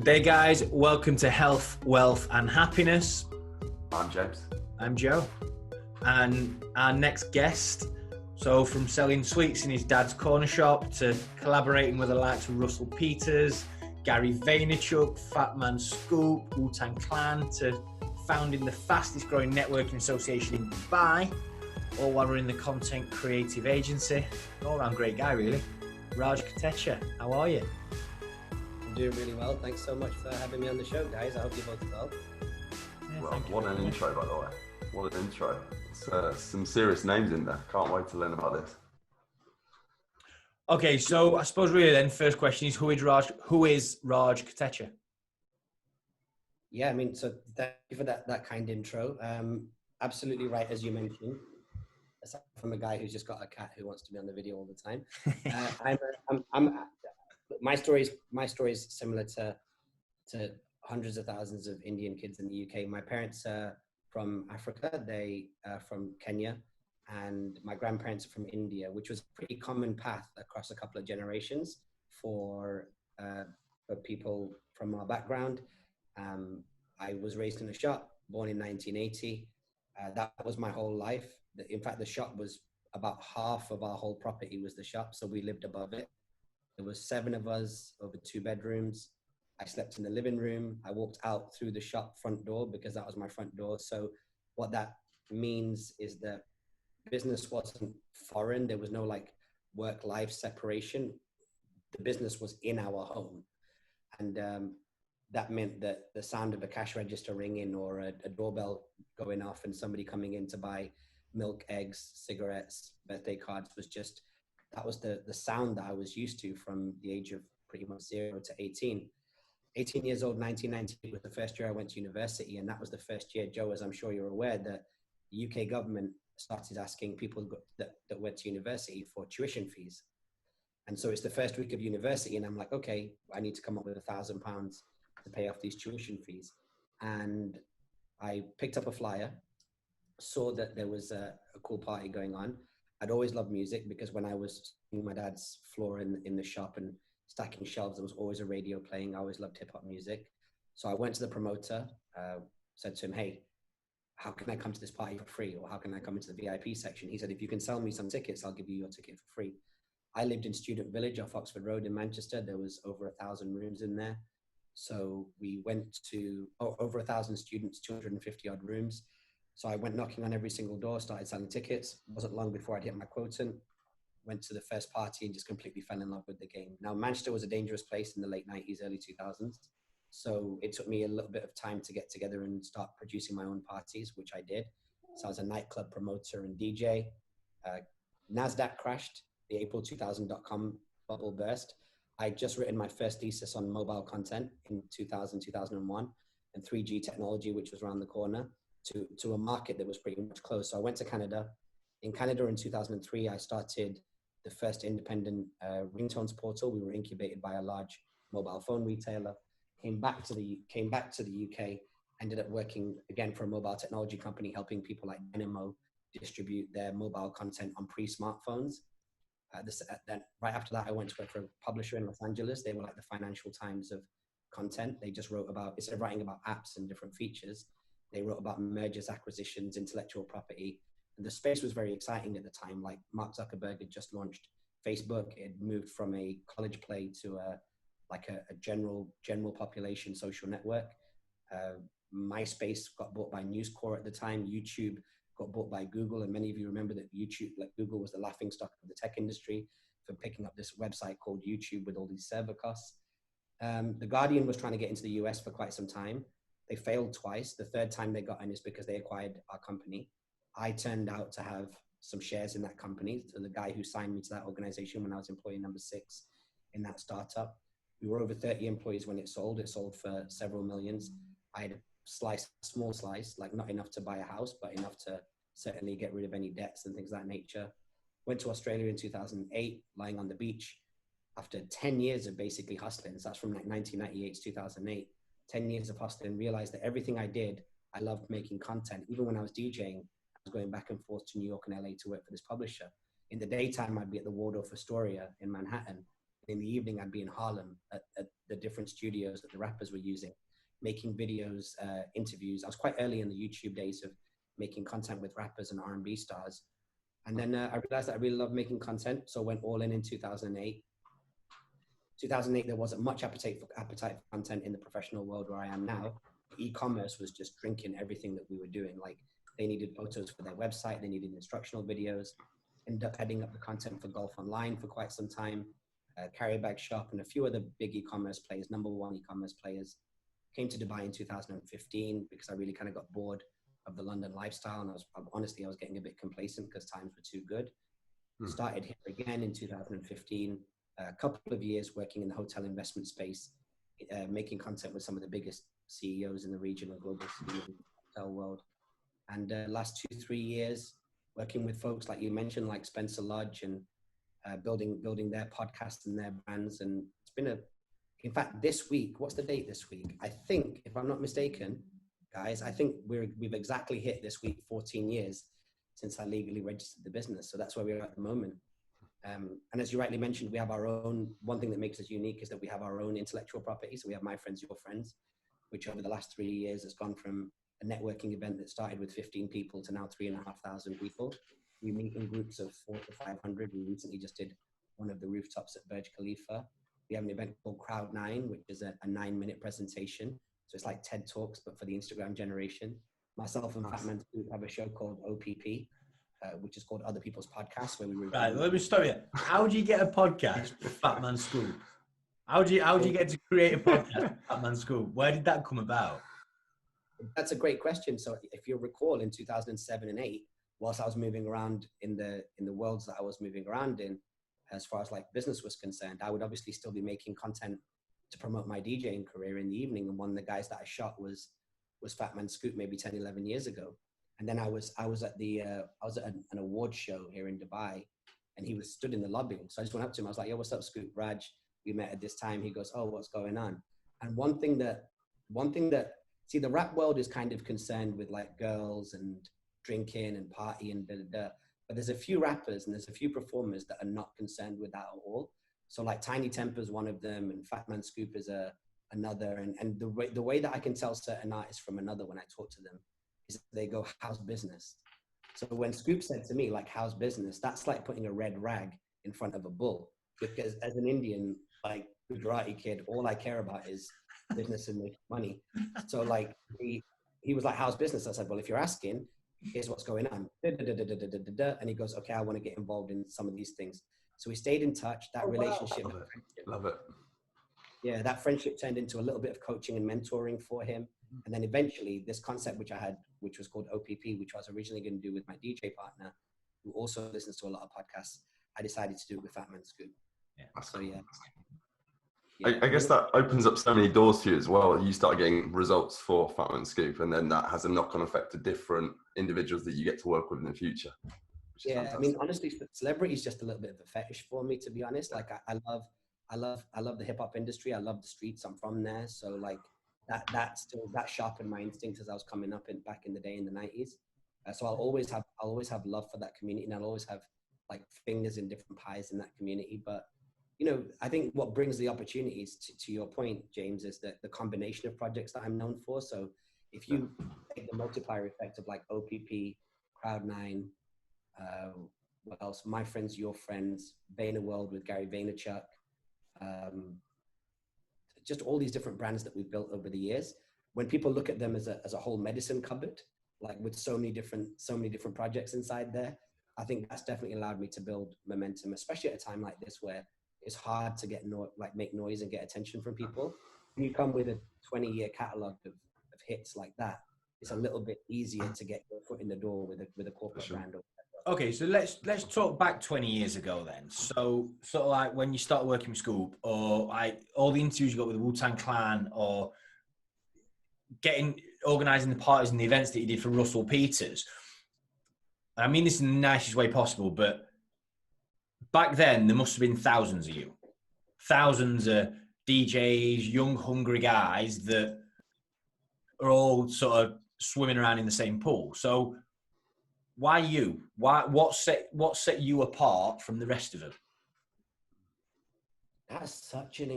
day, guys. Welcome to Health, Wealth and Happiness. I'm James. I'm Joe. And our next guest, so from selling sweets in his dad's corner shop to collaborating with the likes of Russel Peters, Gary Vaynerchuk, Fatman Scoop, Wu-Tang Clan, to founding the fastest growing networking association in Dubai, all while running the content creative agency. All around great guy, really. Raj Kotecha, how are you? I'm doing really well. Thanks so much for having me on the show, guys. I hope you're both well. Yeah, Well, what an intro, by the way. What an intro. It's, some serious names in there. Can't wait to learn about this. Okay, so I suppose really then, first question is, who is Raj Kotecha? Yeah, I mean, so thank you for that kind intro. Absolutely right, as you mentioned. Aside from a guy who's just got a cat who wants to be on the video all the time. My story is similar to hundreds of thousands of Indian kids in the UK. My parents are from Africa. They are from Kenya, and my grandparents are from India, which was a pretty common path across a couple of generations for people from our background. I was raised in a shop, born in 1980. That was my whole life. In fact, the shop was about half of our whole property was the shop, so we lived above it. There was 7 of us over 2 bedrooms. I slept in the living room. I walked out through the shop front door because that was my front door. So what that means is that business wasn't foreign. There was no like work-life separation. The business was in our home. And that meant that the sound of a cash register ringing or a doorbell going off and somebody coming in to buy milk, eggs, cigarettes, birthday cards was just, that was the sound that I was used to from the age of pretty much 0 to 18. 18 years old, 1998 was the first year I went to university. And that was the first year, Joe, as I'm sure you're aware, that the UK government started asking people that went to university for tuition fees. And so it's the first week of university and I'm like, okay, I need to come up with £1,000 to pay off these tuition fees. And I picked up a flyer, saw that there was a cool party going on. I'd always loved music because when I was in my dad's floor in the shop and stacking shelves, there was always a radio playing. I always loved hip hop music. So I went to the promoter, said to him, hey, how can I come to this party for free? Or how can I come into the VIP section? He said, if you can sell me some tickets, I'll give you your ticket for free. I lived in Student Village off Oxford Road in Manchester. There was over 1,000 rooms in there. So we went to over 1,000 students, 250 odd rooms. So I went knocking on every single door, started selling tickets. It wasn't long before I'd hit my quotient. Went to the first party and just completely fell in love with the game. Now, Manchester was a dangerous place in the late 90s, early 2000s. So it took me a little bit of time to get together and start producing my own parties, which I did. So I was a nightclub promoter and DJ. NASDAQ crashed. The April 2000.com bubble burst. I'd just written my first thesis on mobile content in 2000, 2001, and 3G technology, which was around the corner, to a market that was pretty much closed. So I went to Canada. In Canada in 2003, I started the first independent ringtones portal. We were incubated by a large mobile phone retailer. Came back to the UK. Ended up working again for a mobile technology company, helping people like Dynamo distribute their mobile content on pre-smartphones. Then right after that, I went to work for a publisher in Los Angeles. They were like the Financial Times of content. They just wrote about, instead of writing about apps and different features, they wrote about mergers, acquisitions, intellectual property. And the space was very exciting at the time. Like Mark Zuckerberg had just launched Facebook. It had moved from a college play to a general population social network. MySpace got bought by News Corp at the time. YouTube got bought by Google. And many of you remember that Google was the laughingstock of the tech industry for picking up this website called YouTube with all these server costs. The Guardian was trying to get into the US for quite some time. They failed twice. The third time they got in is because they acquired our company. I turned out to have some shares in that company. So the guy who signed me to that organization when I was employee number 6 in that startup. We were over 30 employees when it sold. It sold for several millions. I had a small slice, like not enough to buy a house, but enough to certainly get rid of any debts and things of that nature. Went to Australia in 2008, lying on the beach after 10 years of basically hustling. So that's from like 1998 to 2008. 10 years of hustling, realized that everything I did, I loved making content. Even when I was DJing, I was going back and forth to New York and LA to work for this publisher. In the daytime, I'd be at the Waldorf Astoria in Manhattan. In the evening, I'd be in Harlem at the different studios that the rappers were using, making videos, interviews. I was quite early in the YouTube days of making content with rappers and R&B stars. And then I realized that I really love making content. So I went all in 2008. 2008, there wasn't much appetite for content in the professional world where I am now. E-commerce was just drinking everything that we were doing. Like they needed photos for their website. They needed instructional videos. Ended up heading up the content for Golf Online for quite some time. Carrier Bag Shop and a few other big e-commerce players, number one e-commerce players. Came to Dubai in 2015 because I really kind of got bored of the London lifestyle. And honestly, I was getting a bit complacent because times were too good. Started here again in 2015. A couple of years working in the hotel investment space, making content with some of the biggest CEOs in the region and global hotel world. And last 2-3 years, working with folks like you mentioned, like Spencer Lodge, and building their podcasts and their brands. And it's been in fact, this week, what's the date this week? I think, if I'm not mistaken, guys, I think we've exactly hit this week 14 years since I legally registered the business. So that's where we are at the moment. And as you rightly mentioned, we have our own, one thing that makes us unique is that we have our own intellectual property. So we have My Friends, Your Friends, which over the last 3 years has gone from a networking event that started with 15 people to now 3,500 people. We meet in groups of 400 to 500. We recently just did one of the rooftops at Burj Khalifa. We have an event called Crowd 9, which is a 9-minute presentation. So it's like TED Talks, but for the Instagram generation. Myself and Fatman Scoop have a show called OPP, which is called Other People's Podcasts, where we review. Right, let me stop you. How do you get a podcast, Fatman Scoop? How do you get to create a podcast, Fatman Scoop? Where did that come about? That's a great question. So if you recall, in 2007 and 8, whilst I was moving around in the worlds that I was moving around in, as far as like business was concerned, I would obviously still be making content to promote my DJing career in the evening. And one of the guys that I shot was Fatman Scoop maybe 10, 11 years ago. And then I was at an award show here in Dubai, and he was stood in the lobby. So I just went up to him. I was like, "Yo, what's up, Scoop? Raj, we met at this time." He goes, "Oh, what's going on?" And one thing that see, the rap world is kind of concerned with like girls and drinking and party and da. But there's a few rappers and there's a few performers that are not concerned with that at all. So like Tiny Temper's one of them, and Fatman Scoop is another. And the way that I can tell certain artists from another when I talk to them is they go, "How's business?" So when Scoop said to me, like, "How's business?" that's like putting a red rag in front of a bull. Because as an Indian, like Gujarati kid, all I care about is business and making money. So like he was like, "How's business?" I said, "Well, if you're asking, here's what's going on." And he goes, "Okay, I want to get involved in some of these things." So we stayed in touch. That relationship, wow. Love it. Yeah, that friendship turned into a little bit of coaching and mentoring for him. And then eventually this concept which I had, which was called OPP, which I was originally going to do with my DJ partner, who also listens to a lot of podcasts, I decided to do it with Fatman Scoop. Yeah. So yeah. I guess that opens up so many doors to you as well. You start getting results for Fatman Scoop, and then that has a knock-on effect to different individuals that you get to work with in the future. Yeah, I mean, honestly, celebrity is just a little bit of a fetish for me, to be honest. Like, I love the hip hop industry. I love the streets. I'm from there, so like that sharpened my instinct as I was coming up back in the day in the 90s. So I'll always have love for that community, and I'll always have like fingers in different pies in that community. But you know, I think what brings the opportunities to your point, James, is that the combination of projects that I'm known for. So if you take the multiplier effect of like OPP, Crowd 9, what else? My Friends, Your Friends, Vayner World with Gary Vaynerchuk, just all these different brands that we've built over the years. When people look at them as a whole medicine cupboard, like with so many different projects inside there, I think that's definitely allowed me to build momentum, especially at a time like this where it's hard to make noise and get attention from people. When you come with a 20-year catalog of hits like that, it's a little bit easier to get your foot in the door with a corporate brand. Okay, so let's talk back 20 years ago then. So sort of like when you started working with Scoop, or all the interviews you got with the Wu-Tang Clan, or organising the parties and the events that you did for Russel Peters. I mean this in the nicest way possible, but back then there must have been thousands of you. Thousands of DJs, young, hungry guys that are all sort of swimming around in the same pool. So why you? What set you apart from the rest of them? That's such an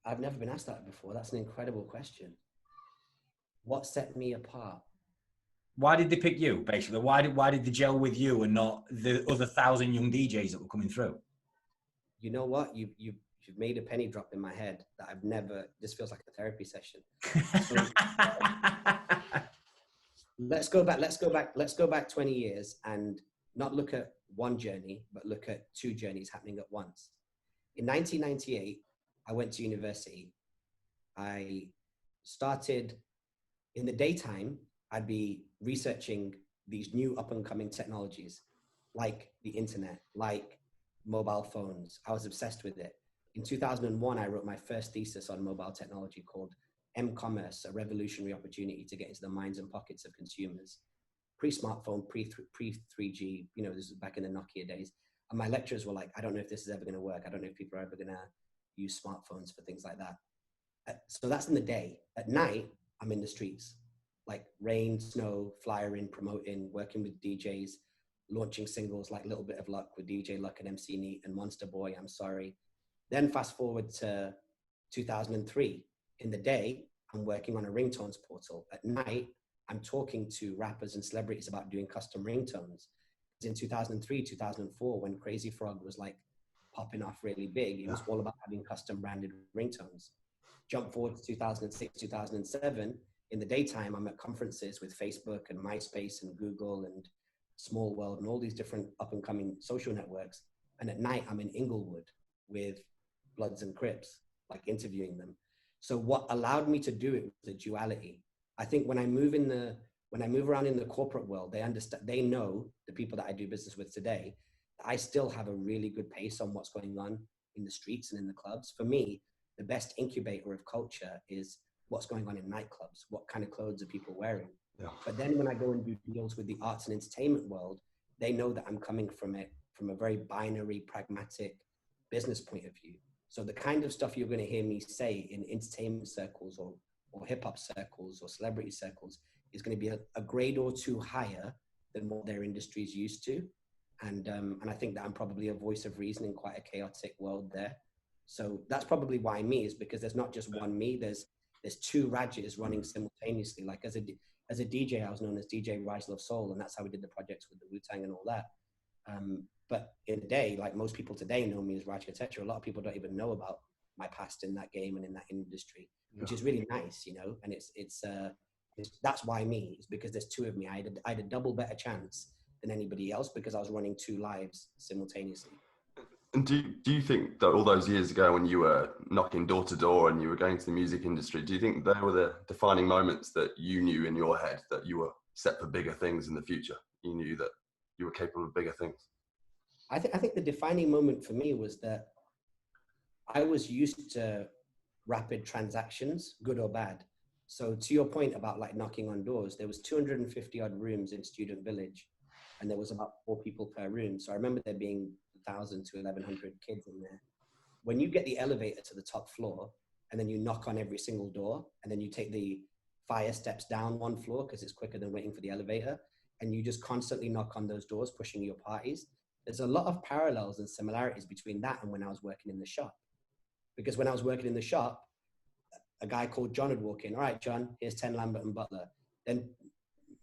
I've never been asked that before. That's an incredible question. What set me apart? Why did they pick you, basically? Why did they gel with you and not the other 1,000 young DJs that were coming through? You know what? You've made a penny drop in my head that I've never. This feels like a therapy session. So, let's go back 20 years and not look at one journey, but look at two journeys happening at once. In 1998, I went to university. I started in the daytime. I'd be researching these new up and coming technologies like the internet, like mobile phones. I was obsessed with it. In 2001, I wrote my first thesis on mobile technology called M-Commerce, a revolutionary opportunity to get into the minds and pockets of consumers. Pre-smartphone, pre-3G, you know, this is back in the Nokia days. And my lecturers were like, I don't know if this is ever going to work. I don't know if people are ever going to use smartphones for things like that. So that's in the day. At night, I'm in the streets, like rain, snow, flyering, promoting, working with DJs, launching singles like Little Bit of Luck with DJ Luck and MC Neat and Monster Boy, I'm Sorry. Then fast forward to 2003. In the day, I'm working on a ringtones portal. At night, I'm talking to rappers and celebrities about doing custom ringtones. In 2003, 2004, when Crazy Frog was like popping off really big, it was all about having custom branded ringtones. Jump forward to 2006, 2007. In the daytime, I'm at conferences with Facebook and MySpace and Google and Small World and all these different up and coming social networks. And at night, I'm in Inglewood with Bloods and Crips, like interviewing them. So what allowed me to do it was the duality. I think when I move around in the corporate world, they understand, they know, the people that I do business with today, I still have a really good pace on what's going on in the streets and in the clubs. For me, the best incubator of culture is what's going on in nightclubs. What kind of clothes are people wearing? Yeah. But then when I go and do deals with the arts and entertainment world, they know that I'm coming from it from a very binary, pragmatic business point of view. So the kind of stuff you're going to hear me say in entertainment circles or hip hop circles or celebrity circles is going to be a grade or two higher than what their industry is used to. And I think that I'm probably a voice of reason in quite a chaotic world there. So that's probably why me, is because there's not just one me, there's two Rajs running simultaneously. Like as a DJ, I was known as DJ Rise Love Soul, and that's how we did the projects with the Wu-Tang and all that. But in the day, like most people today know me as Raj Kotecha, a lot of people don't even know about my past in that game and in that industry, which is really nice, you know. And it's that's why me, is because there's two of me. I had a double better chance than anybody else because I was running two lives simultaneously. And do you think that all those years ago when you were knocking door to door and you were going to the music industry, do you think they were the defining moments that you knew in your head that you were set for bigger things in the future? You knew that you were capable of bigger things? I think the defining moment for me was that I was used to rapid transactions, good or bad. So to your point about like knocking on doors, there was 250 odd rooms in Student Village, and there was about 4 people per room. So I remember there being 1,000 to 1,100 kids in there. When you get the elevator to the top floor and then you knock on every single door and then you take the fire steps down one floor because it's quicker than waiting for the elevator, and you just constantly knock on those doors, pushing your parties, there's a lot of parallels and similarities between that and when I was working in the shop. Because when I was working in the shop, a guy called John would walk in. All right, John, here's 10 Lambert and Butler. Then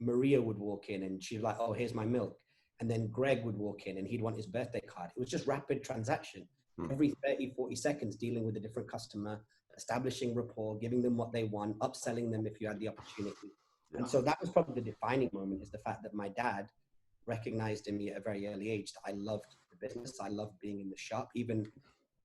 Maria would walk in and she'd like, oh, here's my milk. And then Greg would walk in and he'd want his birthday card. It was just rapid transaction. Every 30, 40 seconds, dealing with a different customer, establishing rapport, giving them what they want, upselling them if you had the opportunity. And so that was probably the defining moment, is the fact that my dad recognized in me at a very early age that I loved the business. I loved being in the shop. Even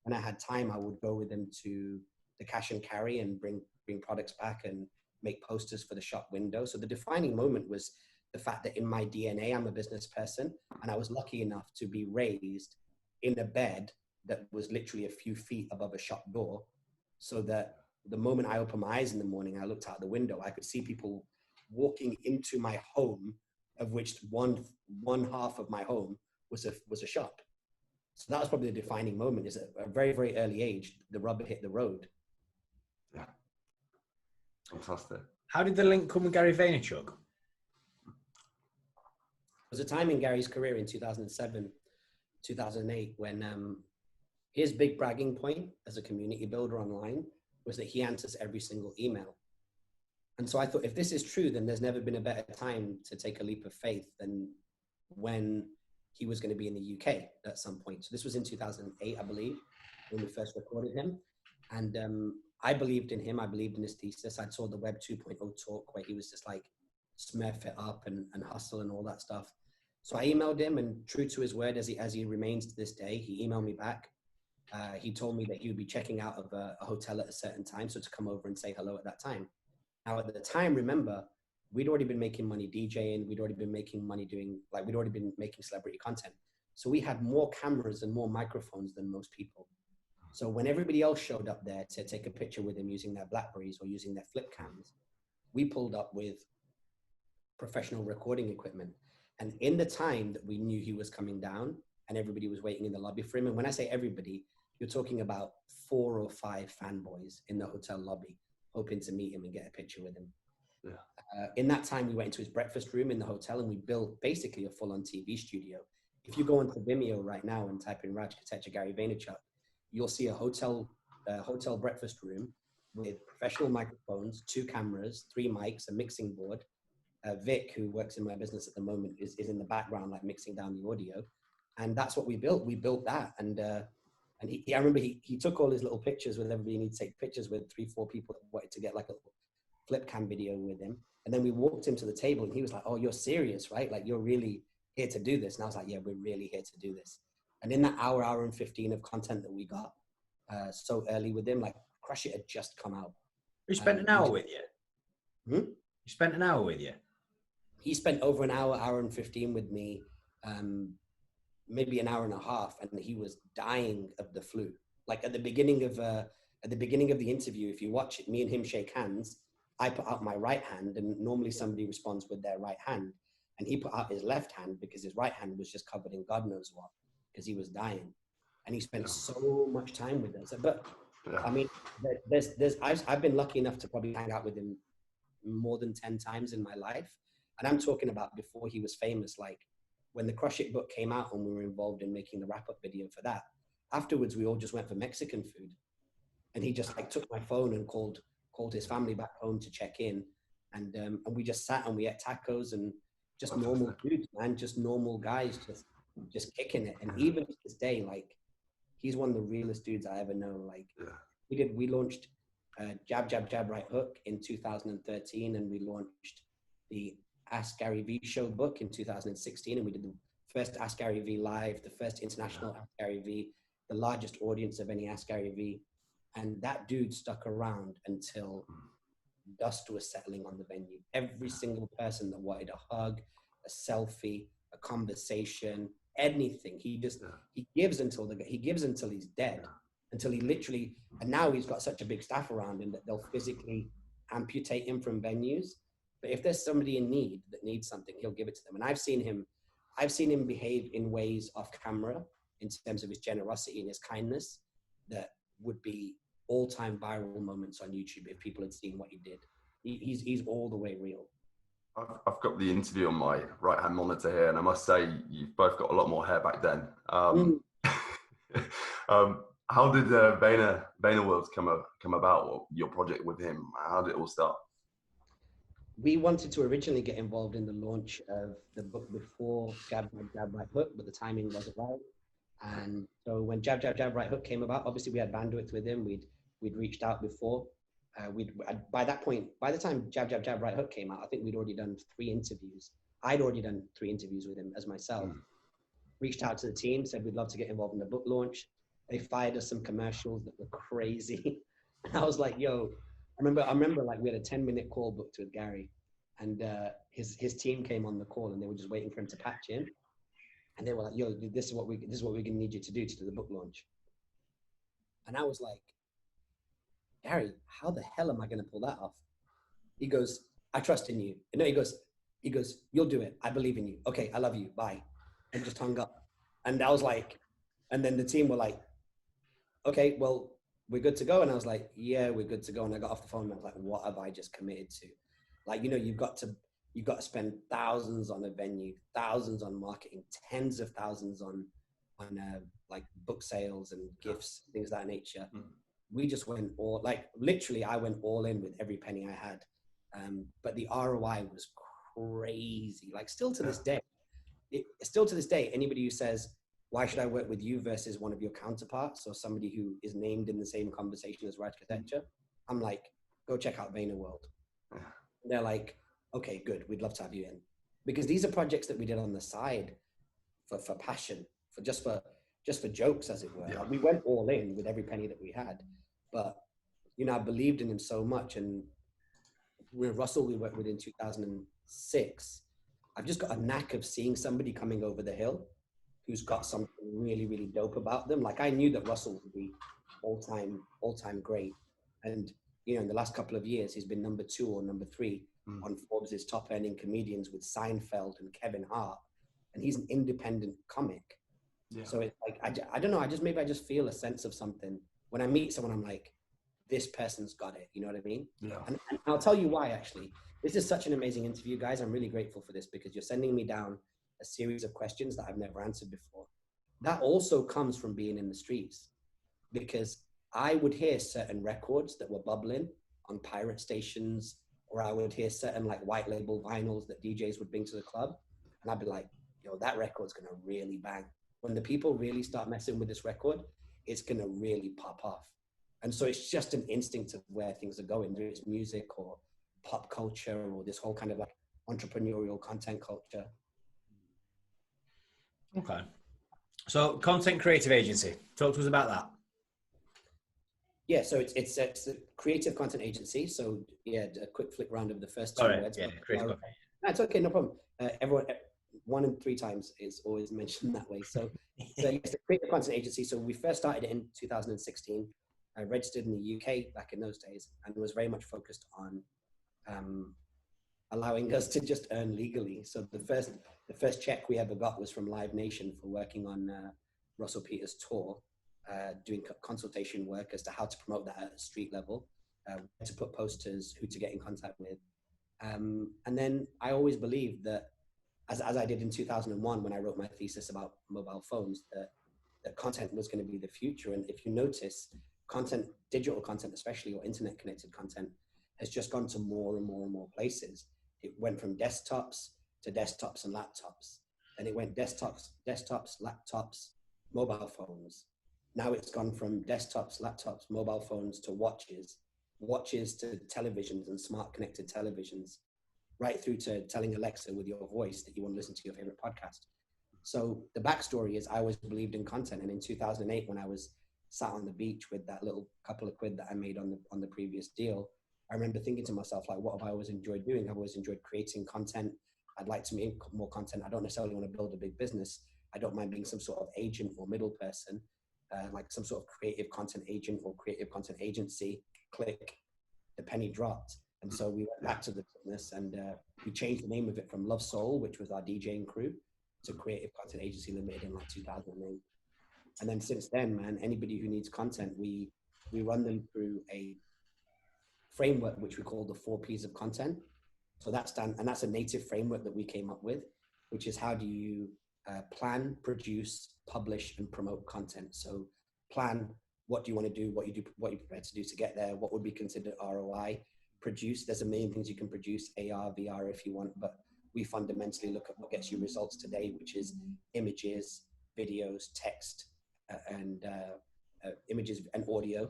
when I had time, I would go with him to the cash and carry and bring products back and make posters for the shop window. So the defining moment was the fact that in my DNA, I'm a business person, and I was lucky enough to be raised in a bed that was literally a few feet above a shop door, so that the moment I opened my eyes in the morning, I looked out the window, I could see people walking into my home, of which one half of my home was a shop. So that was probably the defining moment, is at a very, very early age, the rubber hit the road. Yeah. Fantastic. How did the link come with Gary Vaynerchuk? There was a time in Gary's career in 2007, 2008, when his big bragging point as a community builder online was that he answers every single email. And so I thought, if this is true, then there's never been a better time to take a leap of faith than when he was going to be in the UK at some point. So this was in 2008, I believe, when we first recorded him. And I believed in him. I believed in his thesis. I saw the Web 2.0 talk where he was just like, smurf it up and hustle and all that stuff. So I emailed him, and true to his word, as he remains to this day, he emailed me back. He told me that he would be checking out of a hotel at a certain time, so to come over and say hello at that time. Now, at the time, remember, we'd already been making money DJing. We'd already been making money we'd already been making celebrity content. So we had more cameras and more microphones than most people. So when everybody else showed up there to take a picture with him using their Blackberries or using their flip cams, we pulled up with professional recording equipment. And in the time that we knew he was coming down and everybody was waiting in the lobby for him, and when I say everybody, you're talking about 4 or 5 fanboys in the hotel lobby, hoping to meet him and get a picture with him. Yeah. In that time, we went into his breakfast room in the hotel, and we built basically a full-on TV studio. If you go onto Vimeo right now and type in Raj Kotecha, Gary Vaynerchuk, you'll see a hotel breakfast room with professional microphones, 2 cameras, 3 mics, a mixing board. Vic, who works in my business at the moment, is in the background, like mixing down the audio. And that's what we built. We built that. And I remember he took all his little pictures with everybody. He'd take pictures with 3-4 people that wanted to get like a flip cam video with him. And then we walked him to the table, and he was like, "Oh, you're serious, right? Like, you're really here to do this?" And I was like, "Yeah, we're really here to do this." And in that hour and 15 of content that we got so early with him, like Crush It had just come out. He spent an hour with you? He spent an hour with you? He spent over an hour and 15 with me, maybe an hour and a half, and he was dying of the flu. Like at the beginning of the interview, if you watch it, me and him shake hands. I put out my right hand, and normally somebody responds with their right hand, and he put out his left hand because his right hand was just covered in God knows what, because he was dying, and he spent so much time with us. But I mean, I've been lucky enough to probably hang out with him more than 10 times in my life. And I'm talking about before he was famous, like when the Crush It book came out and we were involved in making the wrap-up video for that. Afterwards, we all just went for Mexican food. And he just like took my phone and called his family back home to check in. And we just sat and we ate tacos, and just normal dudes, man, just normal guys, just kicking it. And even to this day, like, he's one of the realest dudes I ever know. Like, we launched Jab, Jab, Jab, Right Hook in 2013, and we launched the Ask Gary V show book in 2016, and we did the first Ask Gary V live, the first international Ask Gary V, the largest audience of any Ask Gary V. And that dude stuck around until dust was settling on the venue. Every single person that wanted a hug, a selfie, a conversation, anything, he gives until he's dead, until he literally. And now he's got such a big staff around him that they'll physically amputate him from venues. But if there's somebody in need that needs something, he'll give it to them. And I've seen him behave in ways off camera in terms of his generosity and his kindness that would be all-time viral moments on YouTube if people had seen what he did. He's all the way real. I've got the interview on my right-hand monitor here, and I must say you've both got a lot more hair back then. How did Vaynerworld come about, or your project with him? How did it all start? We wanted to originally get involved in the launch of the book before Jab, Jab, Jab, Right Hook, but the timing wasn't right. And so when Jab, Jab, Jab, Right Hook came about, obviously we had bandwidth with him. We'd reached out before. By that point, by the time Jab, Jab, Jab, Right Hook came out, I think we'd already done 3 interviews. I'd already done 3 interviews with him as myself. Reached out to the team, said we'd love to get involved in the book launch. They fired us some commercials that were crazy. And I was like, yo, I remember like we had a 10-minute call booked with Gary, and his team came on the call, and they were just waiting for him to patch in. And they were like, yo, this is what we're gonna need you to do the book launch. And I was like, Gary, how the hell am I gonna pull that off? He goes, I trust in you. No, he goes, you'll do it. I believe in you. Okay, I love you. Bye. And just hung up. And I was like, and then the team were like, okay, well, we're good to go. And I was like, yeah, we're good to go. And I got off the phone and I was like, what have I just committed to? Like, you know, you've got to spend thousands on a venue, thousands on marketing, tens of thousands on like book sales and gifts, things of that nature. we just went all, like literally I went all in with every penny I had. But the ROI was crazy. Like still to this day, anybody who says, why should I work with you versus one of your counterparts or somebody who is named in the same conversation as Raj Kotecha, I'm like, go check out Vaynerworld. They're like, okay, good. We'd love to have you in. Because these are projects that we did on the side for passion, for just for jokes, as it were. Yeah. Like, we went all in with every penny that we had. But, you know, I believed in him so much. And with Russell, we worked with in 2006. I've just got a knack of seeing somebody coming over the hill who's got something really, really dope about them. Like I knew that Russell would be all-time great. And, you know, in the last couple of years, he's been number 2 or number 3 on Forbes' top earning comedians with Seinfeld and Kevin Hart. And he's an independent comic. Yeah. So it's like, I don't know. I just feel a sense of something. When I meet someone, I'm like, this person's got it. You know what I mean? Yeah. And I'll tell you why, actually. This is such an amazing interview, guys. I'm really grateful for this because you're sending me down a series of questions that I've never answered before. That also comes from being in the streets, because I would hear certain records that were bubbling on pirate stations, or I would hear certain like white label vinyls that DJs would bring to the club. And I'd be like, yo, that record's going to really bang. When the people really start messing with this record, it's going to really pop off. And so it's just an instinct of where things are going, whether it's music or pop culture or this whole kind of like entrepreneurial content culture. Okay. So content creative agency, talk to us about that. Yeah, so it's a creative content agency. So yeah, a quick flick round of the first 2 words. Yeah, No, it's okay, no problem. Everyone, 1 and 3 times is always mentioned that way. So it's a creative content agency. So we first started it in 2016. I registered in the UK back in those days and was very much focused on allowing us to just earn legally. So the first check we ever got was from Live Nation for working on Russel Peters' tour, doing consultation work as to how to promote that at a street level, to put posters, who to get in contact with. And then I always believed that, as I did in 2001 when I wrote my thesis about mobile phones, that content was going to be the future. And if you notice, content, digital content especially, or internet connected content, has just gone to more and more and more places. It went from desktops to desktops and laptops. Then it went desktops, laptops, mobile phones. Now it's gone from desktops, laptops, mobile phones to watches to televisions and smart connected televisions, right through to telling Alexa with your voice that you want to listen to your favorite podcast. So the backstory is I always believed in content. And in 2008, when I was sat on the beach with that little couple of quid that I made on the previous deal, I remember thinking to myself, like, what have I always enjoyed doing? I've always enjoyed creating content. I'd like to make more content. I don't necessarily want to build a big business. I don't mind being some sort of agent or middle person, like some sort of creative content agent or creative content agency. Click, the penny dropped. And so we went back to the business and we changed the name of it from Love Soul, which was our DJing crew, to Creative Content Agency Limited in like 2008. And then since then, man, anybody who needs content, we run them through a framework which we call the 4 P's of content. So that's a native framework that we came up with, which is how do you plan, produce, publish, and promote content. So plan, what do you want to do, what you're prepared to do to get there, what would be considered ROI. Produce, there's a million things you can produce, AR, VR if you want, but we fundamentally look at what gets you results today, which is images, videos, text, and images and audio.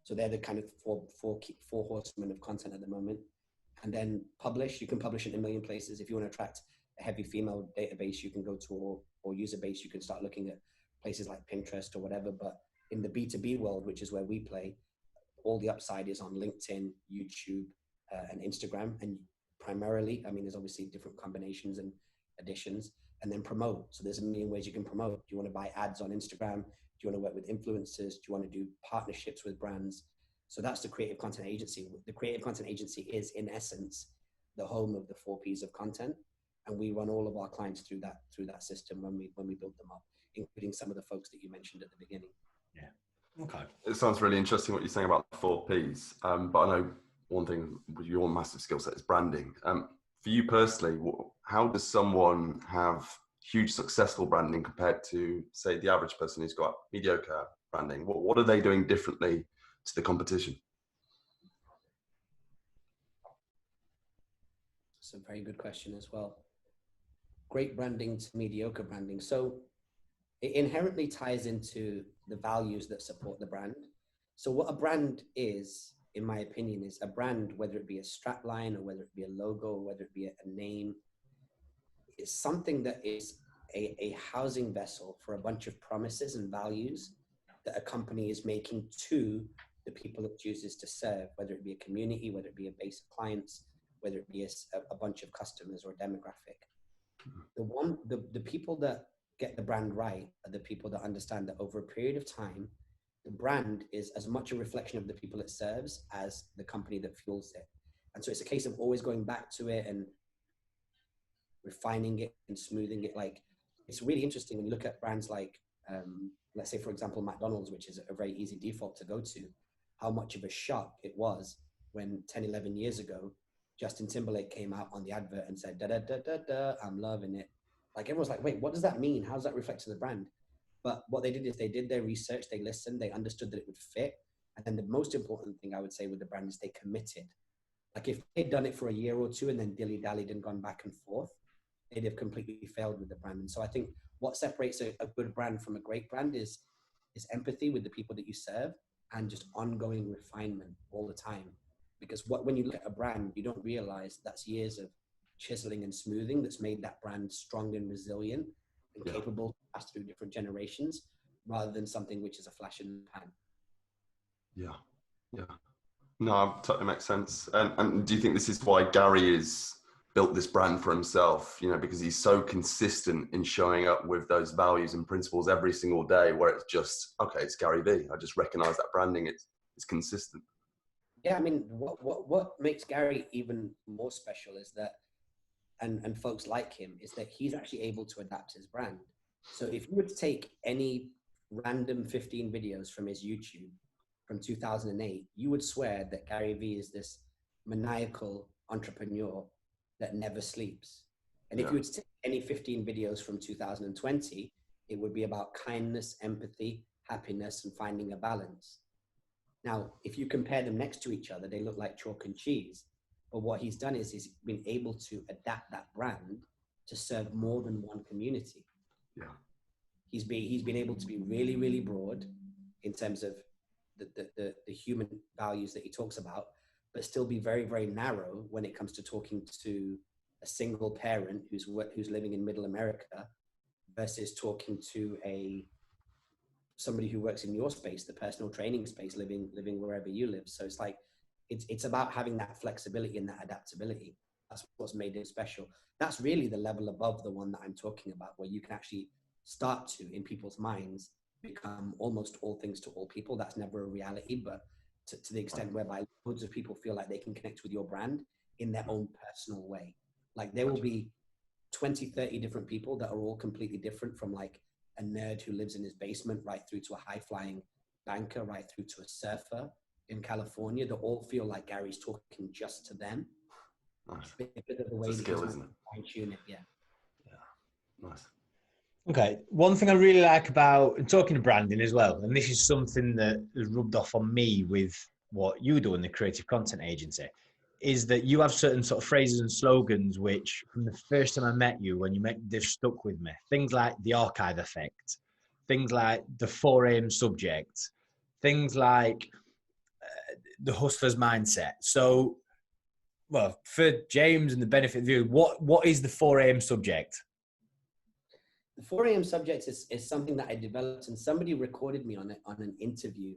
So they're the kind of four horsemen of content at the moment. And then publish, you can publish it in a million places. If you want to attract a heavy female database, you can go to, or user base, you can start looking at places like Pinterest or whatever. But in the B2B world, which is where we play, all the upside is on LinkedIn, YouTube, and Instagram. And primarily, I mean, there's obviously different combinations and additions, and then promote. So there's a million ways you can promote. Do you want to buy ads on Instagram? Do you want to work with influencers? Do you want to do partnerships with brands? So that's the Creative Content Agency. The Creative Content Agency is, in essence, the home of the 4 P's of content. And we run all of our clients through that system when we build them up, including some of the folks that you mentioned at the beginning. Yeah. Okay. It sounds really interesting what you're saying about the 4 P's. But I know one thing with your massive skill set is branding. For you personally, how does someone have huge successful branding compared to, say, the average person who's got mediocre branding? What are they doing differently to the competition? It's a very good question as well. Great branding to mediocre branding. So it inherently ties into the values that support the brand. So what a brand is, in my opinion, is a brand, whether it be a strapline or whether it be a logo or whether it be a name, it's something that is a housing vessel for a bunch of promises and values that a company is making to the people it chooses to serve, whether it be a community, whether it be a base of clients, whether it be a bunch of customers or demographic. The people that get the brand right are the people that understand that over a period of time, the brand is as much a reflection of the people it serves as the company that fuels it. And so it's a case of always going back to it and refining it and smoothing it. Like, it's really interesting when you look at brands like, let's say, for example, McDonald's, which is a very easy default to go to, how much of a shock it was when 10, 11 years ago, Justin Timberlake came out on the advert and said, da, da, da, da, da, I'm loving it. Like, everyone's like, wait, what does that mean? How does that reflect to the brand? But what they did is they did their research, they listened, they understood that it would fit. And then the most important thing I would say with the brand is they committed. Like, if they'd done it for a year or two and then dilly-dallied and gone back and forth, they'd have completely failed with the brand. And so I think what separates a good brand from a great brand is empathy with the people that you serve and just ongoing refinement all the time. Because when you look at a brand, you don't realize that's years of chiseling and smoothing that's made that brand strong and resilient and capable to pass through different generations, rather than something which is a flash in the pan. Yeah. No, totally makes sense. And do you think this is why Gary has built this brand for himself? You know, because he's so consistent in showing up with those values and principles every single day, where it's just, okay, it's Gary V. I just recognize that branding. It's consistent. Yeah, I mean, what makes Gary even more special is that, and folks like him, is that he's actually able to adapt his brand. So if you were to take any random 15 videos from his YouTube from 2008, you would swear that Gary V is this maniacal entrepreneur that never sleeps. And if you were to take any 15 videos from 2020, it would be about kindness, empathy, happiness, and finding a balance. Now, if you compare them next to each other, they look like chalk and cheese. But what he's done is he's been able to adapt that brand to serve more than one community. Yeah. He's been able to be really, really broad in terms of the human values that he talks about, but still be very, very narrow when it comes to talking to a single parent who's living in middle America versus talking to somebody who works in your space, the personal training space, living wherever you live. So it's like, it's about having that flexibility and that adaptability. That's what's made it special. That's really the level above the one that I'm talking about, where you can actually start to, in people's minds, become almost all things to all people. That's never a reality, but to the extent whereby loads of people feel like they can connect with your brand in their own personal way. Like, there will be 20, 30 different people that are all completely different, from like a nerd who lives in his basement right through to a high-flying banker, right through to a surfer in California, that all feel like Gary's talking just to them. Nice. Because of the way it's a skill, isn't it? fine-tune it, yeah. Nice. Okay, one thing I really like about talking to branding as well, and this is something that has rubbed off on me with what you do in the creative content agency, is that you have certain sort of phrases and slogans which, from the first time I met you, they've stuck with me. Things like the archive effect, things like the 4 a.m. subject, things like the hustler's mindset. So, well, for James and the benefit of you, what is the 4 a.m. subject? The 4 a.m. subject is something that I developed, and somebody recorded me on it on an interview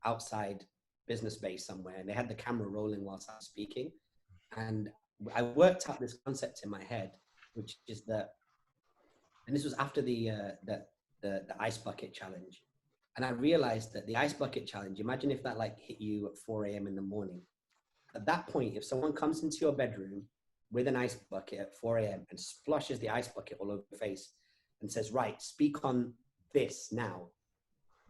outside business base somewhere, and they had the camera rolling whilst I was speaking. And I worked out this concept in my head, which is that, and this was after the ice bucket challenge. And I realized that the ice bucket challenge, imagine if that like hit you at 4 a.m. in the morning. At that point, if someone comes into your bedroom with an ice bucket at 4 a.m. and splashes the ice bucket all over your face and says, right, speak on this now.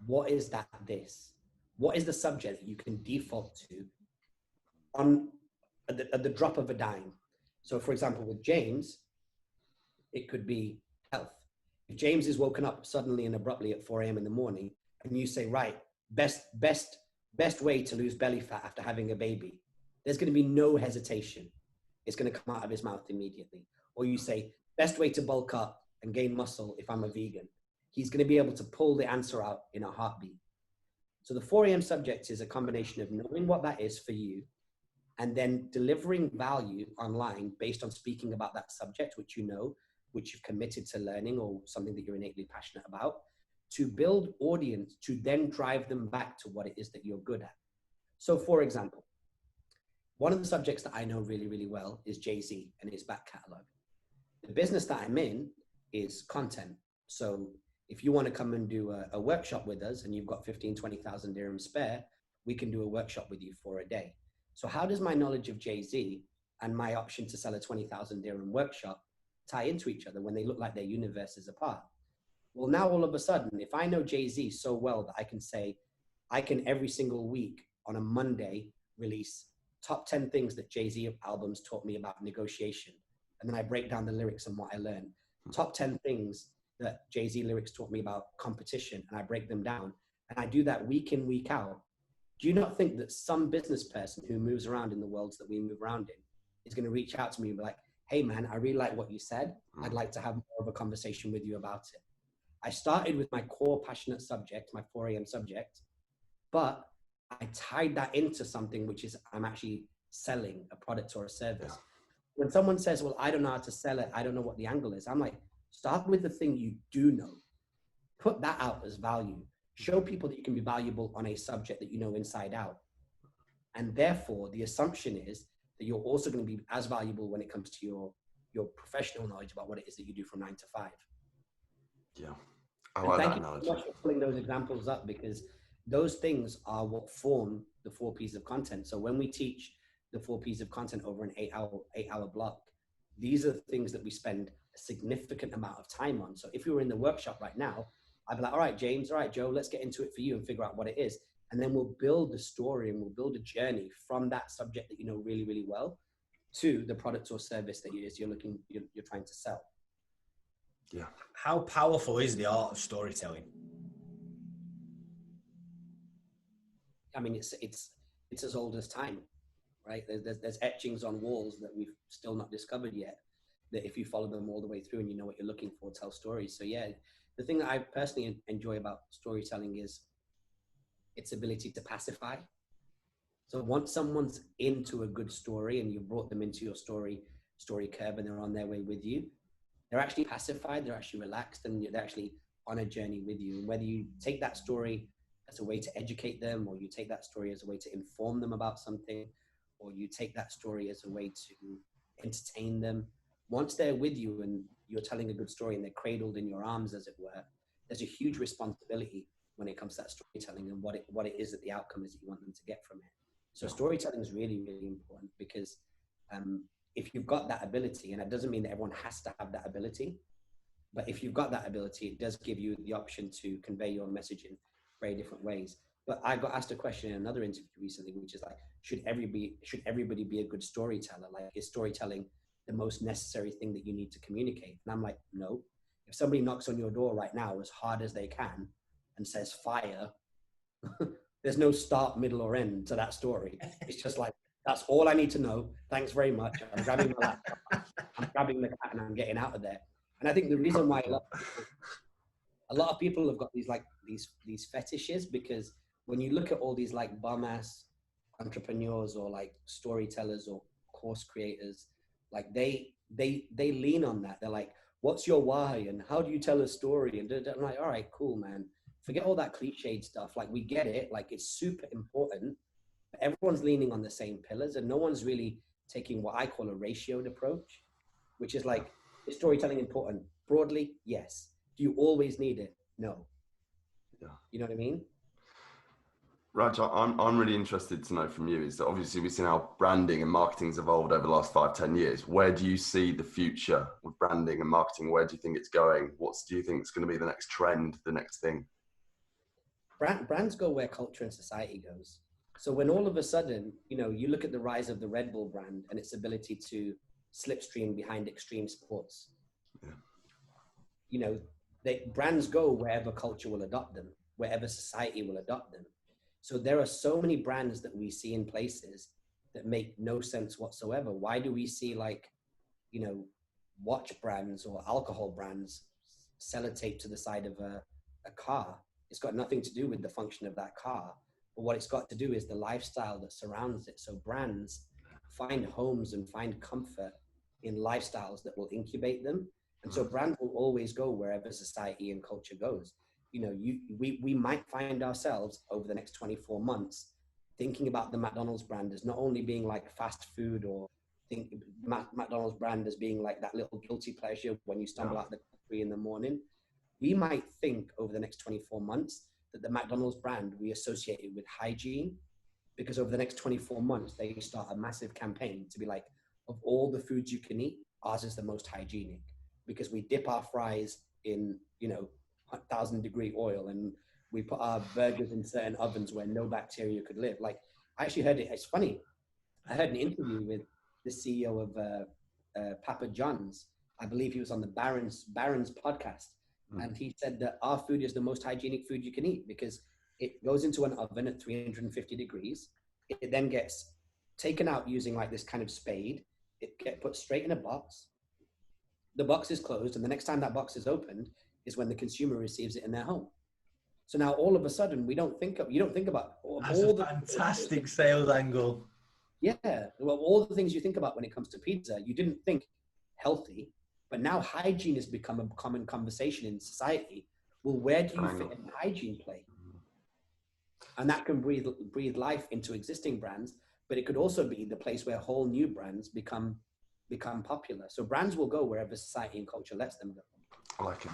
What is that this? What is the subject that you can default to at the drop of a dime? So for example, with James, it could be health. If James is woken up suddenly and abruptly at 4 a.m. in the morning, and you say, right, best way to lose belly fat after having a baby. There's going to be no hesitation. It's going to come out of his mouth immediately. Or you say, best way to bulk up and gain muscle if I'm a vegan. He's going to be able to pull the answer out in a heartbeat. So the 4 a.m. subject is a combination of knowing what that is for you and then delivering value online based on speaking about that subject, which you know, which you've committed to learning or something that you're innately passionate about, to build audience, to then drive them back to what it is that you're good at. So for example, one of the subjects that I know really, really well is Jay-Z and his back catalog. The business that I'm in is content. So if you want to come and do a workshop with us and you've got 15, 20,000 dirhams spare, we can do a workshop with you for a day. So how does my knowledge of Jay-Z and my option to sell a 20,000 dirham workshop tie into each other when they look like their universes apart? Well, now all of a sudden, if I know Jay-Z so well that I can say, I can every single week on a Monday release top 10 things that Jay-Z albums taught me about negotiation. And then I break down the lyrics and what I learned. Top 10 things that Jay-Z lyrics taught me about competition, and I break them down. And I do that week in, week out. Do you not think that some business person who moves around in the worlds that we move around in is going to reach out to me and be like, hey man, I really like what you said. I'd like to have more of a conversation with you about it. I started with my core passionate subject, my 4 a.m. subject, but I tied that into something which is I'm actually selling a product or a service. When someone says, well, I don't know how to sell it, I don't know what the angle is, I'm like, start with the thing you do know. Put that out as value. Show people that you can be valuable on a subject that you know inside out. And therefore, the assumption is that you're also going to be as valuable when it comes to your professional knowledge about what it is that you do from 9 to 5. Yeah, I like that analogy. Thank you so much for pulling those examples up, because those things are what form the 4 P's of content. So when we teach the 4 P's of content over an 8-hour block, these are the things that we spend a significant amount of time on. So if we were in the workshop right now, I'd be like, all right, James, all right, Joe, let's get into it for you and figure out what it is. And then we'll build the story and we'll build a journey from that subject that you know really, really well to the product or service that you're trying to sell. Yeah. How powerful is the art of storytelling? I mean, it's as old as time, right? There's etchings on walls that we've still not discovered yet, that if you follow them all the way through and you know what you're looking for, tell stories. So yeah, the thing that I personally enjoy about storytelling is its ability to pacify. So once someone's into a good story and you brought them into your story curve and they're on their way with you, they're actually pacified, they're actually relaxed, and they're actually on a journey with you. And whether you take that story as a way to educate them, or you take that story as a way to inform them about something, or you take that story as a way to entertain them, once they're with you and you're telling a good story and they're cradled in your arms, as it were, there's a huge responsibility when it comes to that storytelling and what it is that the outcome is that you want them to get from it. So storytelling is really, really important, because if you've got that ability, and it doesn't mean that everyone has to have that ability, but if you've got that ability, it does give you the option to convey your message in very different ways. But I got asked a question in another interview recently, which is like, should everybody be a good storyteller? Like, is storytelling the most necessary thing that you need to communicate? And I'm like, no. If somebody knocks on your door right now as hard as they can and says fire, there's no start, middle, or end to that story. It's just like, that's all I need to know. Thanks very much. I'm grabbing my laptop, I'm grabbing the cat, and I'm getting out of there. And I think the reason why a lot of people have got these fetishes, because when you look at all these like bum ass entrepreneurs or like storytellers or course creators, like they lean on that. They're like, what's your why and how do you tell a story? And I'm like, all right, cool, man. Forget all that cliched stuff. Like, we get it. Like, it's super important. But everyone's leaning on the same pillars, and no one's really taking what I call a ratioed approach, which is like, is storytelling important? Broadly, yes. Do you always need it? No. Yeah. You know what I mean? Raj, I'm really interested to know from you, is that obviously we've seen how branding and marketing's evolved over the last 5-10 years. Where do you see the future with branding and marketing? Where do you think it's going? What do you think is going to be the next trend, the next thing? Brands go where culture and society goes. So when all of a sudden, you look at the rise of the Red Bull brand and its ability to slipstream behind extreme sports, brands go wherever culture will adopt them, wherever society will adopt them. So there are so many brands that we see in places that make no sense whatsoever. Why do we see like, you know, watch brands or alcohol brands sellotape to the side of a car? It's got nothing to do with the function of that car, but what it's got to do is the lifestyle that surrounds it. So brands find homes and find comfort in lifestyles that will incubate them. And so brands will always go wherever society and culture goes. You know, we might find ourselves over the next 24 months thinking about the McDonald's brand as not only being like fast food, or think McDonald's brand as being like that little guilty pleasure when you stumble out the coffee in the morning. We might think over the next 24 months that the McDonald's brand we associate it with hygiene, because over the next 24 months, they start a massive campaign to be like, of all the foods you can eat, ours is the most hygienic, because we dip our fries in, you know, 1,000-degree oil, and we put our burgers in certain ovens where no bacteria could live. Like, I actually heard it, it's funny. I heard an interview with the CEO of Papa John's. I believe he was on the Barron's podcast. And he said that our food is the most hygienic food you can eat, because it goes into an oven at 350 degrees. It then gets taken out using like this kind of spade. It gets put straight in a box. The box is closed, and the next time that box is opened is when the consumer receives it in their home. So now all of a sudden you don't think about That's all the fantastic sales angle. Yeah, well, all the things you think about when it comes to pizza, you didn't think healthy, but now hygiene has become a common conversation in society. Well, where do you fit in hygiene play? And that can breathe life into existing brands, but it could also be the place where whole new brands become popular. So brands will go wherever society and culture lets them go. I like it.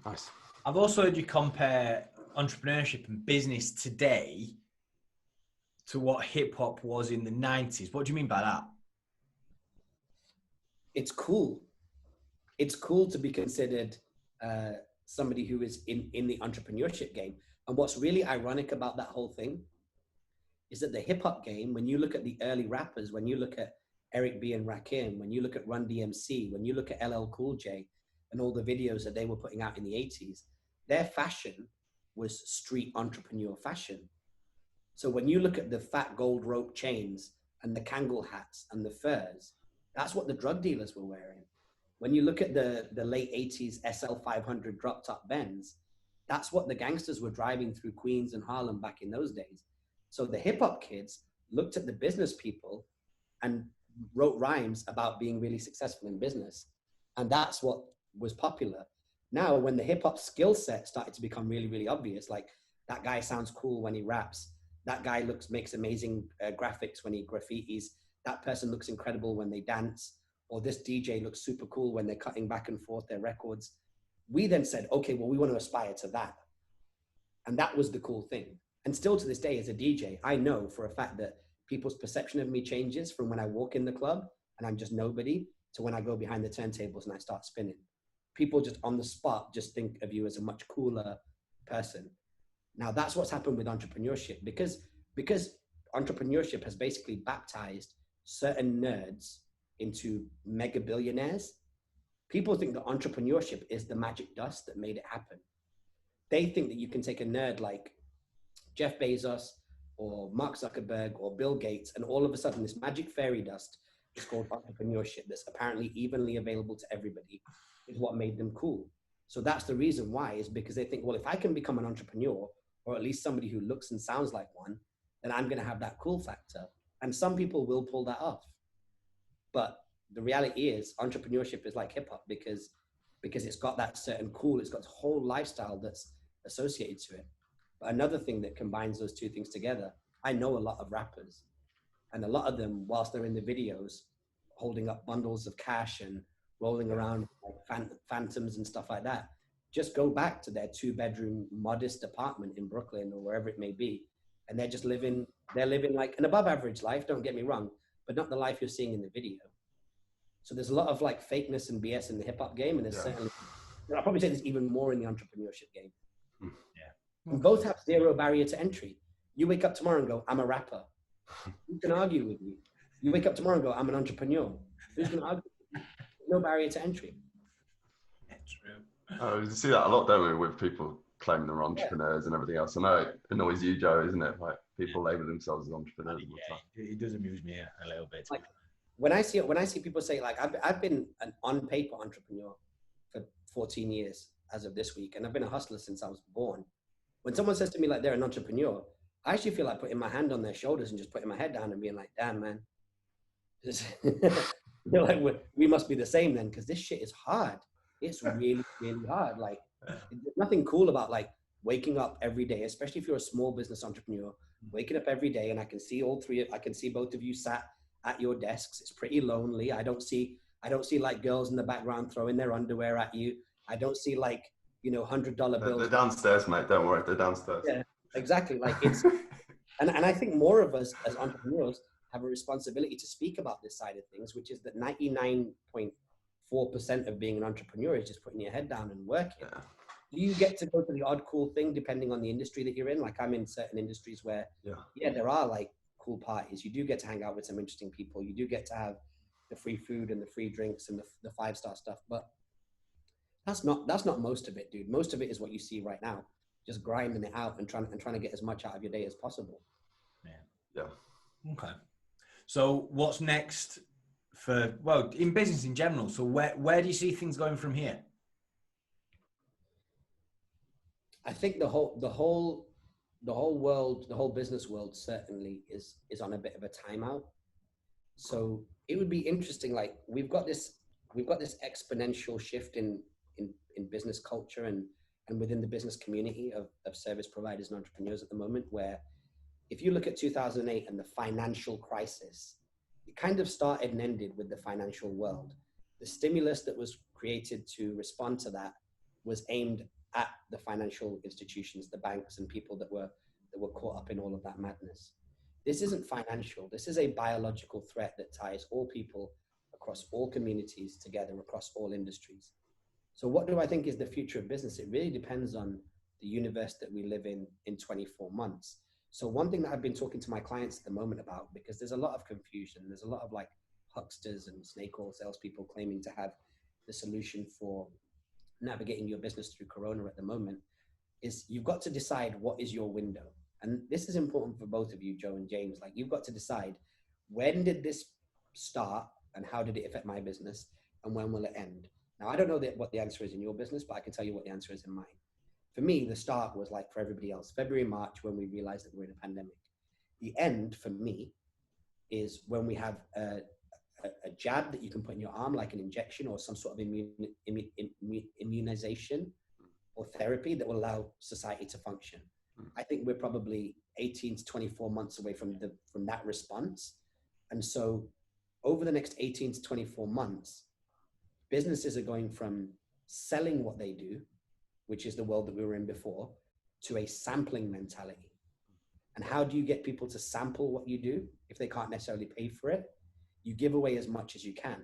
Nice. I've also heard you compare entrepreneurship and business today to what hip hop was in the 90s. What do you mean by that? It's cool. It's cool to be considered somebody who is in the entrepreneurship game. And what's really ironic about that whole thing is that the hip hop game, when you look at the early rappers, when you look at Eric B and Rakim, when you look at Run DMC, when you look at LL Cool J and all the videos that they were putting out in the 80s, their fashion was street entrepreneur fashion. So when you look at the fat gold rope chains and the Kangol hats and the furs, that's what the drug dealers were wearing. When you look at the late 80s SL 500 drop top Benz, that's what the gangsters were driving through Queens and Harlem back in those days. So the hip hop kids looked at the business people and wrote rhymes about being really successful in business. And that's what was popular. Now, when the hip hop skill set started to become really, really obvious, like that guy sounds cool when he raps, that guy makes amazing graphics when he graffitis, that person looks incredible when they dance, or this DJ looks super cool when they're cutting back and forth their records. We then said, okay, well, we want to aspire to that. And that was the cool thing. And still to this day, as a DJ, I know for a fact that people's perception of me changes from when I walk in the club and I'm just nobody to when I go behind the turntables and I start spinning. People just on the spot just think of you as a much cooler person. Now that's what's happened with entrepreneurship, because entrepreneurship has basically baptized certain nerds into mega billionaires. People think that entrepreneurship is the magic dust that made it happen. They think that you can take a nerd like Jeff Bezos or Mark Zuckerberg or Bill Gates, and all of a sudden this magic fairy dust is called entrepreneurship that's apparently evenly available to everybody is what made them cool. So that's the reason why, is because they think, well, if I can become an entrepreneur, or at least somebody who looks and sounds like one, then I'm going to have that cool factor. And some people will pull that off. But the reality is entrepreneurship is like hip hop because it's got that certain cool, it's got a whole lifestyle that's associated to it. But another thing that combines those two things together, I know a lot of rappers, and a lot of them, whilst they're in the videos, holding up bundles of cash and rolling around like phantoms and stuff like that, just go back to their 2-bedroom modest apartment in Brooklyn or wherever it may be. And they're just living like an above average life, don't get me wrong, but not the life you're seeing in the video. So there's a lot of like fakeness and BS in the hip hop game. And there's certainly, I'll probably say there's even more in the entrepreneurship game. Yeah. And both have zero barrier to entry. You wake up tomorrow and go, I'm a rapper. Who can argue with you? You wake up tomorrow and go, I'm an entrepreneur. Who's going to argue? No barrier to entry. We see that a lot, don't we, with people claiming they're entrepreneurs and everything else. I know it annoys you, Joe, isn't it? Like people label themselves as entrepreneurs all the time. It does amuse me a little bit. Like when I see people say like I've been an on paper entrepreneur for 14 years as of this week, and I've been a hustler since I was born. When someone says to me like they're an entrepreneur, I actually feel like putting my hand on their shoulders and just putting my head down and being like, damn, man. They're like, we must be the same then, because this shit is hard. It's really, really hard. Like, there's nothing cool about like waking up every day, especially if you're a small business entrepreneur, waking up every day, and I can see I can see both of you sat at your desks. It's pretty lonely. I don't see like girls in the background throwing their underwear at you. I don't see like, you know, $100 bills. They're downstairs, mate. Don't worry. They're downstairs. Yeah, exactly. Like it's, and I think more of us as entrepreneurs have a responsibility to speak about this side of things, which is that 99.4% of being an entrepreneur is just putting your head down and working. Yeah. Do you get to go to the odd cool thing depending on the industry that you're in? Like I'm in certain industries where, yeah, there are like cool parties. You do get to hang out with some interesting people. You do get to have the free food and the free drinks and the 5-star stuff. But that's not most of it, dude. Most of it is what you see right now, just grinding it out and trying to get as much out of your day as possible. Yeah. Okay. So what's next for, well, in business in general? So where do you see things going from here? I think the whole business world certainly is on a bit of a timeout. So it would be interesting. Like we've got this exponential shift in business culture and within the business community of service providers and entrepreneurs at the moment, where if you look at 2008 and the financial crisis, it kind of started and ended with the financial world. The stimulus that was created to respond to that was aimed at the financial institutions, the banks, and people that were caught up in all of that madness. This isn't financial. This is a biological threat that ties all people across all communities together, across all industries. So what do I think is the future of business? It really depends on the universe that we live in 24 months. So one thing that I've been talking to my clients at the moment about, because there's a lot of confusion, there's a lot of like hucksters and snake oil salespeople claiming to have the solution for navigating your business through Corona at the moment, is you've got to decide what is your window. And this is important for both of you, Joe and James. Like you've got to decide, when did this start and how did it affect my business and when will it end? Now, I don't know what the answer is in your business, but I can tell you what the answer is in mine. For me, the start was like for everybody else, February, March, when we realized that we're in a pandemic. The end for me is when we have a jab that you can put in your arm, like an injection or some sort of immunization or therapy that will allow society to function. I think we're probably 18 to 24 months away from that response. And so over the next 18 to 24 months, businesses are going from selling what they do, which is the world that we were in before, to a sampling mentality. And how do you get people to sample what you do if they can't necessarily pay for it? You give away as much as you can.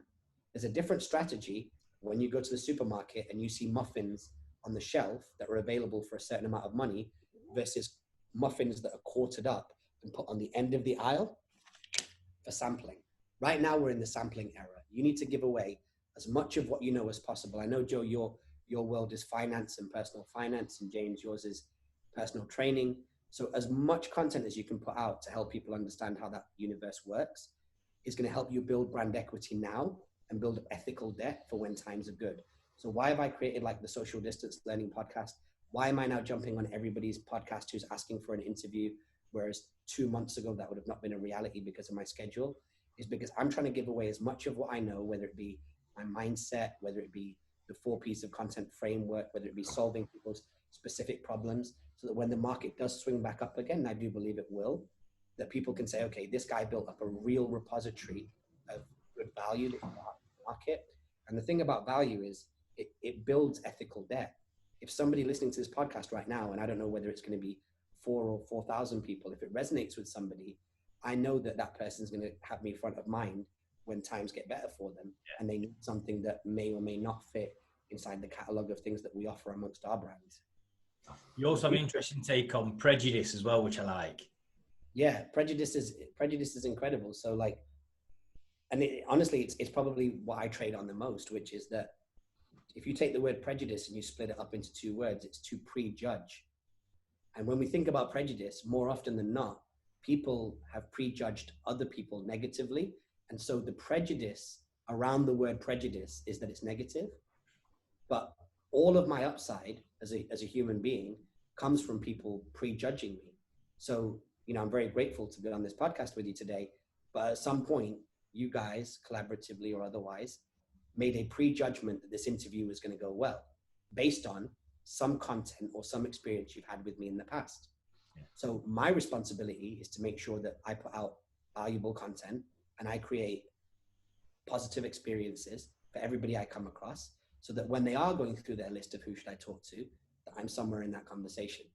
There's a different strategy when you go to the supermarket and you see muffins on the shelf that are available for a certain amount of money versus muffins that are quartered up and put on the end of the aisle for sampling. Right now, we're in the sampling era. You need to give away as much of what you know as possible. I know, Joe, your world is finance and personal finance, and James, yours is personal training. So as much content as you can put out to help people understand how that universe works is going to help you build brand equity now and build ethical debt for when times are good. So why have I created like the social distance learning podcast? Why am I now jumping on everybody's podcast who's asking for an interview, whereas 2 months ago that would have not been a reality because of my schedule? Is because I'm trying to give away as much of what I know, whether it be my mindset, whether it be the 4 pieces of content framework, whether it be solving people's specific problems, so that when the market does swing back up again, and I do believe it will, that people can say, okay, this guy built up a real repository of good value that can go out in the market. And the thing about value is it builds ethical debt. If somebody listening to this podcast right now, and I don't know whether it's going to be 4 or 4,000 people, if it resonates with somebody, I know that that person's going to have me front of mind when times get better for them, and they need something that may or may not fit inside the catalog of things that we offer amongst our brands. You also have an interesting take on Prejudice as well, which I like. Yeah, Prejudice is incredible. So like, and honestly, it's probably what I trade on the most, which is that if you take the word prejudice and you split it up into two words, it's to prejudge. And when we think about prejudice, more often than not, people have prejudged other people negatively. And so the prejudice around the word prejudice is that it's negative. But all of my upside as a human being comes from people prejudging me. So, I'm very grateful to be on this podcast with you today. But at some point, you guys, collaboratively or otherwise, made a prejudgment that this interview was going to go well, based on some content or some experience you've had with me in the past. Yeah. So my responsibility is to make sure that I put out valuable content and I create positive experiences for everybody I come across, so that when they are going through their list of who should I talk to, that I'm somewhere in that conversation.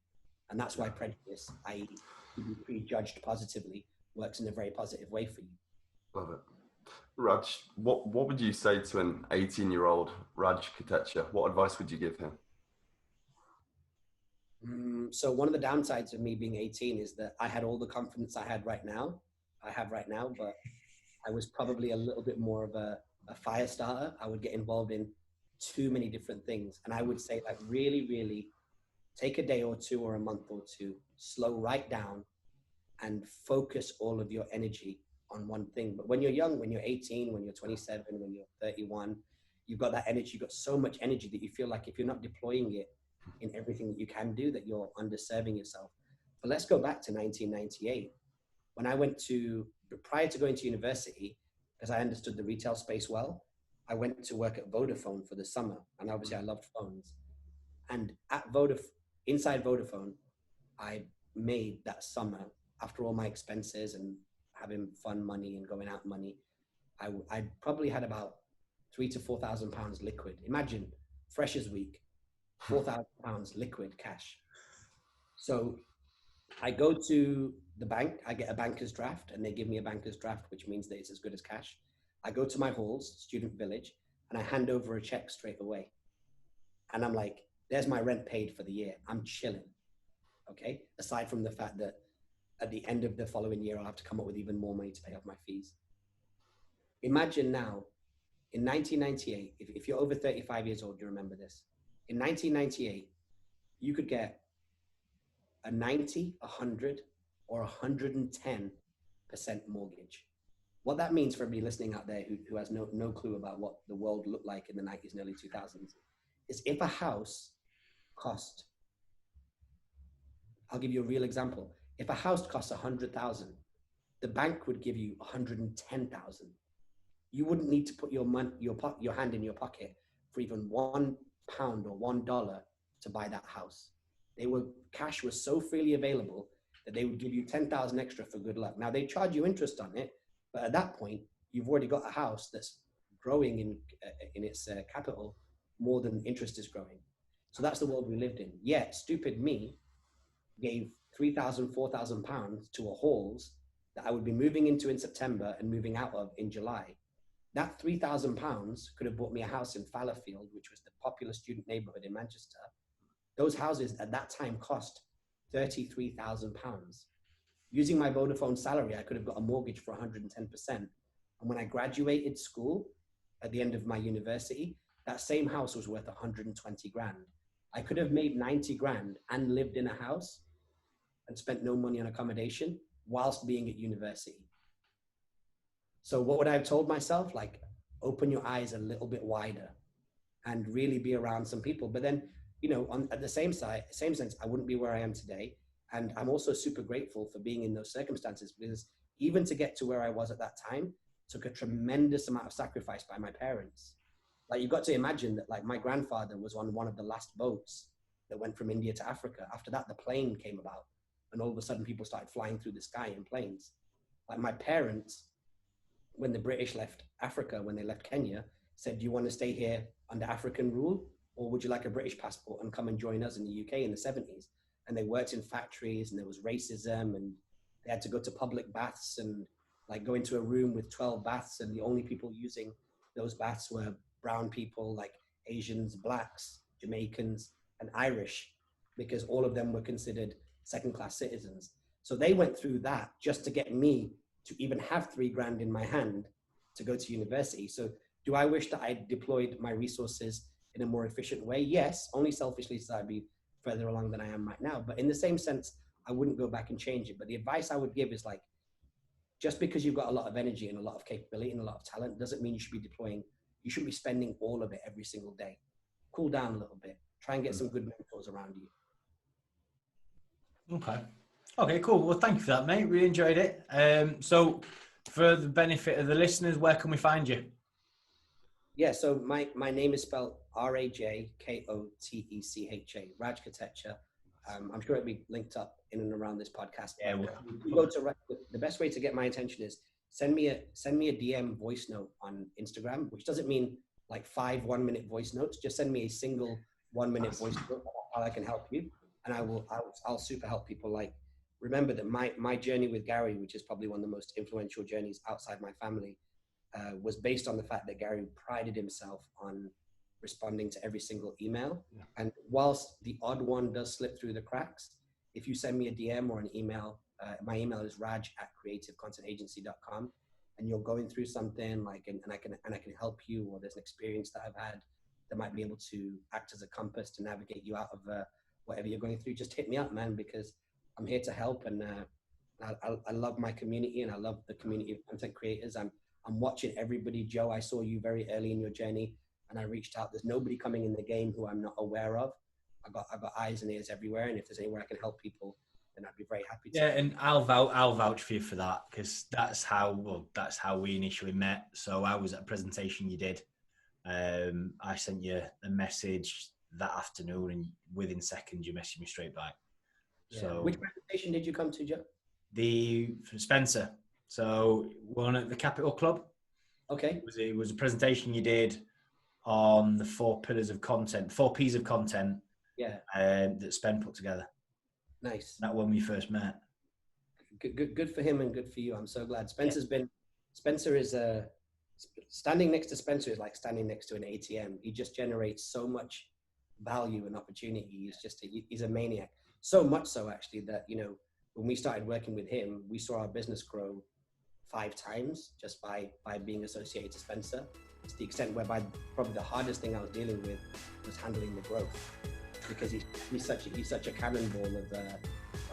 And that's why prejudice, i.e. to be prejudged positively, works in a very positive way for you. Love it. Raj, what would you say to an 18-year-old Raj Kotecha? What advice would you give him? So one of the downsides of me being 18 is that I had all the confidence I have right now, but I was probably a little bit more of a fire starter. I would get involved in too many different things. And I would say, like, really, really take a day or two or a month or two, slow right down and focus all of your energy on one thing. But when you're young, when you're 18, when you're 27, when you're 31, you've got that energy, you've got so much energy that you feel like if you're not deploying it in everything that you can do, that you're underserving yourself. But let's go back to 1998. When I prior to going to university, because I understood the retail space well, I went to work at Vodafone for the summer. And obviously I loved phones. And inside Vodafone, I made that summer, after all my expenses and having fun money and going out money, I probably had about £3,000 to £4,000 liquid. Imagine Freshers Week, £4,000 liquid cash. So I go to the bank, I get a banker's draft, and they give me a banker's draft, which means that it's as good as cash. I go to my halls, Student Village, and I hand over a check straight away. And I'm like, there's my rent paid for the year. I'm chilling. Okay. Aside from the fact that at the end of the following year, I'll have to come up with even more money to pay off my fees. Imagine now, in 1998, if you're over 35 years old, you remember this. In 1998, you could get a 90, 100, or 110% mortgage. What that means for everybody listening out there who has no clue about what the world looked like in the 90s and early 2000s is, if a house cost, I'll give you a real example. If a house costs 100,000, the bank would give you 110,000. You wouldn't need to put your hand in your pocket for even £1 or $1 to buy that house. Cash was so freely available that they would give you 10,000 extra for good luck. Now they charge you interest on it, but at that point, you've already got a house that's growing in its capital more than interest is growing. So that's the world we lived in. Yet, stupid me gave £3,000, £4,000 to a halls that I would be moving into in September and moving out of in July. That £3,000 could have bought me a house in Fallowfield, which was the popular student neighborhood in Manchester. Those houses at that time cost £33,000. Using my Vodafone salary, I could have got a mortgage for 110%. And when I graduated school at the end of my university, that same house was worth 120 grand. I could have made 90 grand and lived in a house and spent no money on accommodation whilst being at university. So what would I have told myself? Like, open your eyes a little bit wider and really be around some people. But then, at the same sense, I wouldn't be where I am today. And I'm also super grateful for being in those circumstances, because even to get to where I was at that time took a tremendous amount of sacrifice by my parents. Like, you've got to imagine that, like, my grandfather was on one of the last boats that went from India to Africa. After that, the plane came about, and all of a sudden people started flying through the sky in planes. Like, my parents, when the British left Africa, when they left Kenya, said, do you want to stay here under African rule, or would you like a British passport and come and join us in the UK in the 70s? And they worked in factories, and there was racism, and they had to go to public baths and like go into a room with 12 baths, and the only people using those baths were brown people, like Asians, blacks, Jamaicans, and Irish, because all of them were considered second-class citizens. So they went through that just to get me to even have £3 grand in my hand to go to university. So do I wish that I deployed my resources in a more efficient way? Yes, only selfishly so I'd be further along than I am right now. But in the same sense, I wouldn't go back and change it. But the advice I would give is like, just because you've got a lot of energy and a lot of capability and a lot of talent doesn't mean you should be deploying, you shouldn't be spending all of it every single day. Cool down a little bit. Try and get some good mentors around you. Okay, cool. Well, thank you for that, mate. Really enjoyed it. So for the benefit of the listeners, where can we find you? Yeah, so my name is spelled Rajkotecha, Raj Kotecha. I'm sure it'll be linked up in and around this podcast. Yeah, you go to the best way to get my attention is send me a DM voice note on Instagram, which doesn't mean like 5 1-minute voice notes. Just send me a single 1-minute voice note how I can help you, and I'll super help people. Like, remember that my journey with Gary, which is probably one of the most influential journeys outside my family, was based on the fact that Gary prided himself on responding to every single email. Yeah. And whilst the odd one does slip through the cracks, if you send me a DM or an email, my email is raj@creativecontentagency.com, and you're going through something like, and I can help you, or there's an experience that I've had that might be able to act as a compass to navigate you out of whatever you're going through, just hit me up, man, because I'm here to help. And I love my community, and I love the community of content creators. I'm watching everybody. Joe, I saw you very early in your journey, and I reached out. There's nobody coming in the game who I'm not aware of. I've got eyes and ears everywhere, and if there's anywhere I can help people, then I'd be very happy to. Yeah, and I'll vouch for you for that, because that's how we initially met. So I was at a presentation you did. I sent you a message that afternoon, and within seconds you messaged me straight back. Yeah. So which presentation did you come to, Joe? The Spencer. So one at the Capital Club. Okay. It was a presentation you did on the 4 pillars of content, 4 P's of content. Yeah. That Spen put together. Nice. That when we first met. Good for him and good for you. I'm so glad. Spencer is standing next to Spencer is like standing next to an ATM. He just generates so much value and opportunity. He's a maniac. So much so actually that, when we started working with him, we saw our business grow 5 times just by being associated to Spencer. To the extent whereby probably the hardest thing I was dealing with was handling the growth, because he's such a cannonball of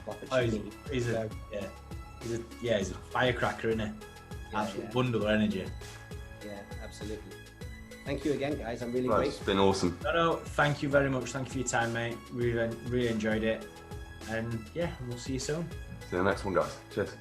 opportunity. He's a firecracker, isn't he? Absolute bundle of energy. Yeah, absolutely. Thank you again, guys. I'm really grateful. It's been awesome. No, thank you very much. Thank you for your time, mate. Really enjoyed it. And yeah, we'll see you soon. See you in the next one, guys. Cheers.